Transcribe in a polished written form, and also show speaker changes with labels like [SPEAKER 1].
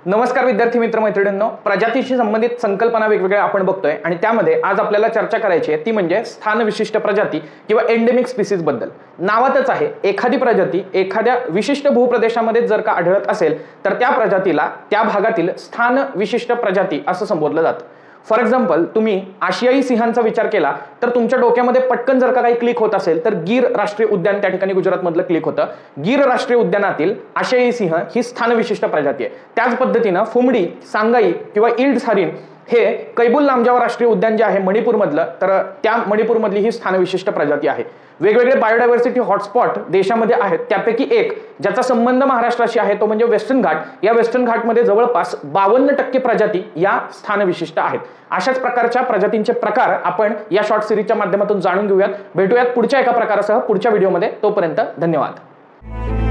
[SPEAKER 1] नमस्कार विद्यार्थी मित्र मैत्रिणींनो, प्रजातीशी संबंधित संकल्पना वेगवेगळ्या आपण बघतोय आणि त्यामध्ये आज आपल्याला चर्चा करायची आहे ती म्हणजे स्थान विशिष्ट प्रजाती किंवा एंडेमिक स्पीसीज बद्दल। नावातच आहे, एखादी प्रजाती एखाद्या विशिष्ट भूप्रदेशामध्ये जर का आढळत असेल तर त्या प्रजातीला त्या भागातील स्थान विशिष्ट प्रजाती असं संबोधलं जातं। फॉर एक्झाम्पल, तुम्ही आशियाई सिंहांचा विचार केला तर तुमच्या डोक्यामध्ये पटकन जर का काही क्लिक होत असेल तर गीर राष्ट्रीय उद्यान त्या ठिकाणी गुजरातमधलं क्लिक होतं। गीर राष्ट्रीय उद्यानातील आशियाई सिंह ही स्थान विशिष्ट प्रजाती आहे। त्याच पद्धतीनं फुमडी, सांगाई किंवा इल्ड्स हरिण हे कैबुल लामजाव राष्ट्रीय उद्यान जे आहे मणिपूरमधलं, तर त्या मणिपूरमधली ही स्थान विशिष्ट प्रजाती आहे। वेगवेगळे बायोडायव्हर्सिटी हॉटस्पॉट देशामध्ये आहेत, त्यापैकी एक ज्याचा संबंध महाराष्ट्राशी आहे तो म्हणजे वेस्टर्न घाट। या वेस्टर्न घाटमध्ये जवळपास 52% प्रजाती या स्थान विशिष्ट आहेत। अशाच प्रकारच्या प्रजातींचे प्रकार आपण या शॉर्ट सिरीजच्या माध्यमातून जाणून घेऊयात। भेटूयात पुढच्या एका प्रकारासह पुढच्या व्हिडिओमध्ये। तोपर्यंत धन्यवाद।